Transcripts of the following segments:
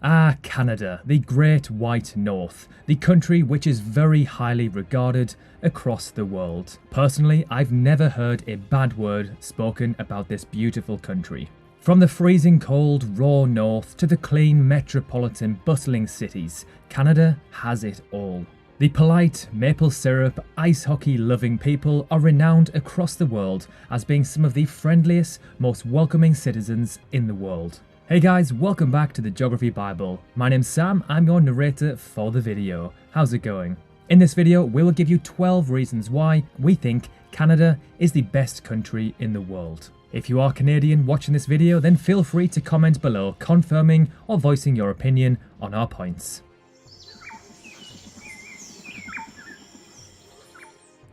Ah, Canada, the Great White North, the country which is very highly regarded across the world. Personally, I've never heard a bad word spoken about this beautiful country. From the freezing cold, raw north to the clean, metropolitan, bustling cities, Canada has it all. The polite, maple syrup, ice hockey loving people are renowned across the world as being some of the friendliest, most welcoming citizens in the world. Hey guys, welcome back to the Geography Bible. My name's Sam, I'm your narrator for the video. How's it going? In this video, we will give you 12 reasons why we think Canada is the best country in the world. If you are Canadian watching this video, then feel free to comment below confirming or voicing your opinion on our points.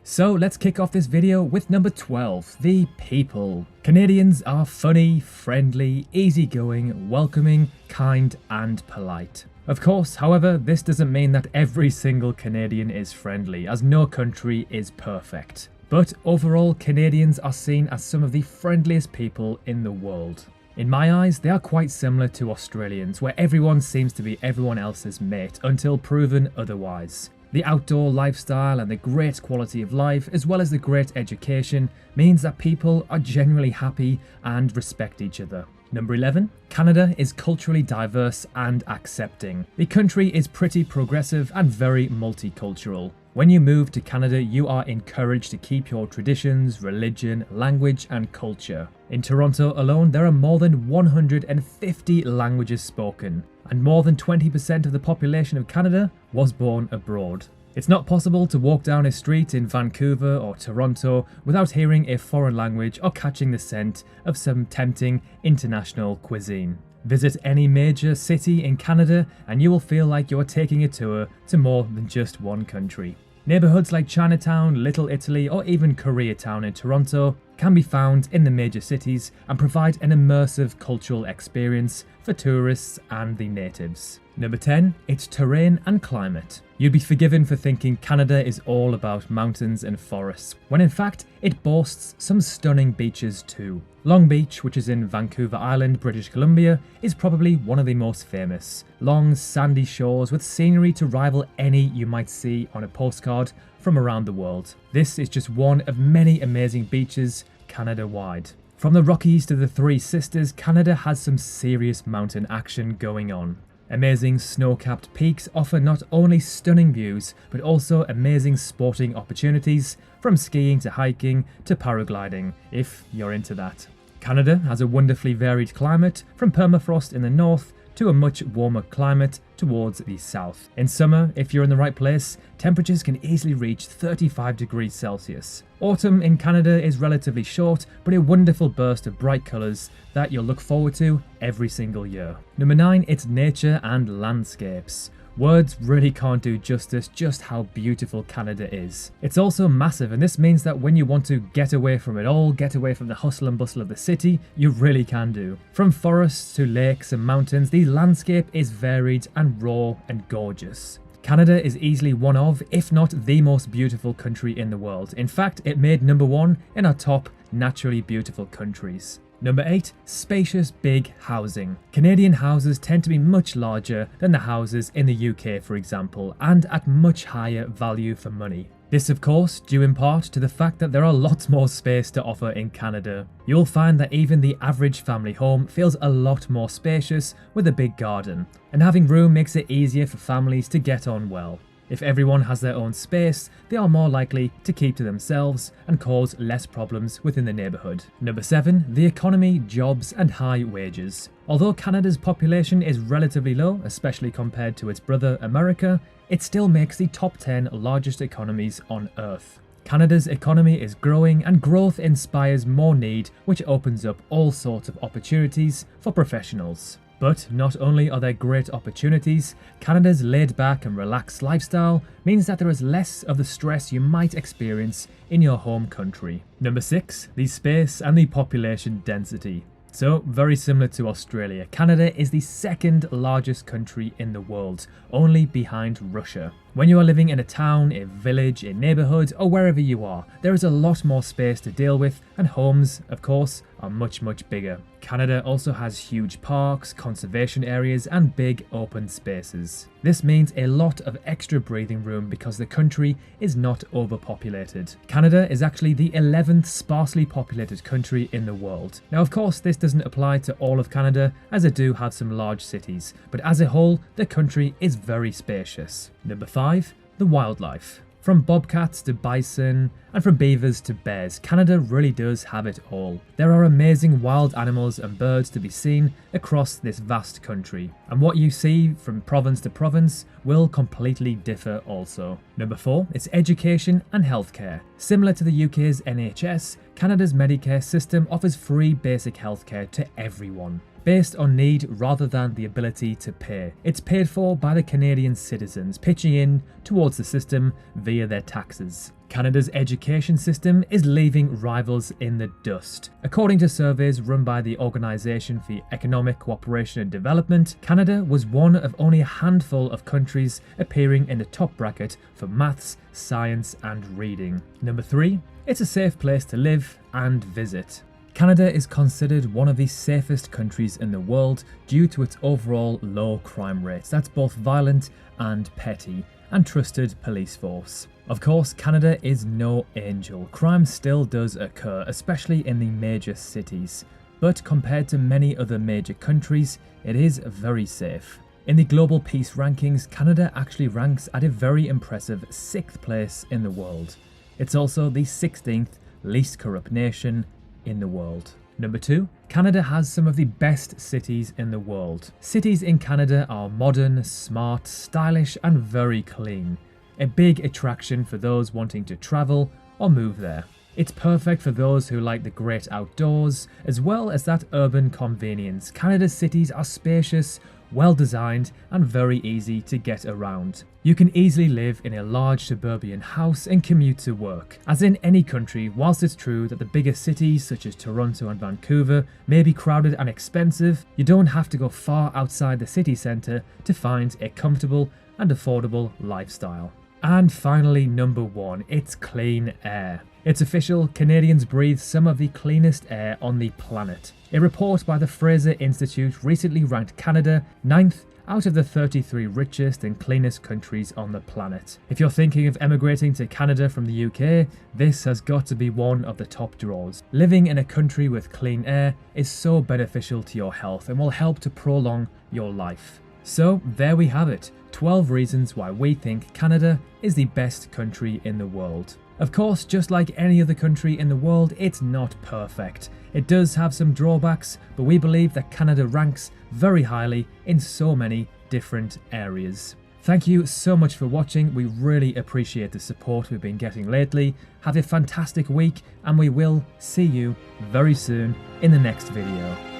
So let's kick off this video with number 12, the people. Canadians are funny, friendly, easygoing, welcoming, kind and polite. Of course, however, this doesn't mean that every single Canadian is friendly, as no country is perfect. But overall, Canadians are seen as some of the friendliest people in the world. In my eyes, they are quite similar to Australians, where everyone seems to be everyone else's mate until proven otherwise. The outdoor lifestyle and the great quality of life, as well as the great education, means that people are generally happy and respect each other. Number 11. Canada is culturally diverse and accepting. The country is pretty progressive and very multicultural. When you move to Canada, you are encouraged to keep your traditions, religion, language and culture. In Toronto alone, there are more than 150 languages spoken, and more than 20% of the population of Canada was born abroad. It's not possible to walk down a street in Vancouver or Toronto without hearing a foreign language or catching the scent of some tempting international cuisine. Visit any major city in Canada and you will feel like you are taking a tour to more than just one country. Neighbourhoods like Chinatown, Little Italy or even Koreatown in Toronto can be found in the major cities and provide an immersive cultural experience for tourists and the natives. Number 10. Its terrain and climate. You'd be forgiven for thinking Canada is all about mountains and forests, when in fact it boasts some stunning beaches too. Long Beach, which is in Vancouver Island, British Columbia, is probably one of the most famous. Long sandy shores with scenery to rival any you might see on a postcard from around the world. This is just one of many amazing beaches Canada-wide. From the Rockies to the Three Sisters, Canada has some serious mountain action going on. Amazing snow-capped peaks offer not only stunning views, but also amazing sporting opportunities, from skiing to hiking to paragliding, if you're into that. Canada has a wonderfully varied climate, from permafrost in the north to a much warmer climate towards the south. In summer, if you're in the right place, temperatures can easily reach 35 degrees Celsius. Autumn in Canada is relatively short, but a wonderful burst of bright colours that you'll look forward to every single year. Number 9, its nature and landscapes. Words really can't do justice just how beautiful Canada is. It's also massive, and this means that when you want to get away from it all, get away from the hustle and bustle of the city, you really can do. From forests to lakes and mountains, the landscape is varied and raw and gorgeous. Canada is easily one of, if not the most beautiful country in the world. In fact, it made number 1 in our top naturally beautiful countries. Number 8. Spacious big housing. Canadian houses tend to be much larger than the houses in the UK, for example, and at much higher value for money. This of course due in part to the fact that there are lots more space to offer in Canada. You'll find that even the average family home feels a lot more spacious with a big garden, and having room makes it easier for families to get on well. If everyone has their own space, they are more likely to keep to themselves and cause less problems within the neighbourhood. Number 7. The economy, jobs and high wages. Although Canada's population is relatively low, especially compared to its brother America, it still makes the top 10 largest economies on Earth. Canada's economy is growing and growth inspires more need, which opens up all sorts of opportunities for professionals. But not only are there great opportunities, Canada's laid-back and relaxed lifestyle means that there is less of the stress you might experience in your home country. Number 6. The space and the population density. So, very similar to Australia, Canada is the second largest country in the world, only behind Russia. When you are living in a town, a village, a neighbourhood, or wherever you are, there is a lot more space to deal with, and homes, of course, are much bigger. Canada also has huge parks, conservation areas, and big open spaces. This means a lot of extra breathing room because the country is not overpopulated. Canada is actually the 11th sparsely populated country in the world. Now, of course, this doesn't apply to all of Canada, as it do have some large cities, but as a whole, the country is very spacious. Number 5, the wildlife. From bobcats to bison, and from beavers to bears, Canada really does have it all. There are amazing wild animals and birds to be seen across this vast country, and what you see from province to province will completely differ also. Number 4, it's education and healthcare. Similar to the UK's NHS, Canada's Medicare system offers free basic healthcare to everyone, based on need rather than the ability to pay. It's paid for by the Canadian citizens, pitching in towards the system via their taxes. Canada's education system is leaving rivals in the dust. According to surveys run by the Organisation for Economic Cooperation and Development, Canada was one of only a handful of countries appearing in the top bracket for maths, science and reading. Number 3, it's a safe place to live and visit. Canada is considered one of the safest countries in the world due to its overall low crime rates. That's both violent and petty, and trusted police force. Of course, Canada is no angel. Crime still does occur, especially in the major cities. But compared to many other major countries, it is very safe. In the Global Peace Rankings, Canada actually ranks at a very impressive 6th place in the world. It's also the 16th least corrupt nation in the world. Number 2, Canada has some of the best cities in the world. Cities in Canada are modern, smart, stylish and very clean. A big attraction for those wanting to travel or move there. It's perfect for those who like the great outdoors, as well as that urban convenience. Canada's cities are spacious, well designed and very easy to get around. You can easily live in a large suburban house and commute to work. As in any country, whilst it's true that the bigger cities such as Toronto and Vancouver may be crowded and expensive, you don't have to go far outside the city centre to find a comfortable and affordable lifestyle. And finally, number 1, it's clean air. It's official, Canadians breathe some of the cleanest air on the planet. A report by the Fraser Institute recently ranked Canada 9th out of the 33 richest and cleanest countries on the planet. If you're thinking of emigrating to Canada from the UK, this has got to be one of the top draws. Living in a country with clean air is so beneficial to your health and will help to prolong your life. So there we have it, 12 reasons why we think Canada is the best country in the world. Of course, just like any other country in the world, it's not perfect. It does have some drawbacks, but we believe that Canada ranks very highly in so many different areas. Thank you so much for watching. We really appreciate the support we've been getting lately. Have a fantastic week, and we will see you very soon in the next video.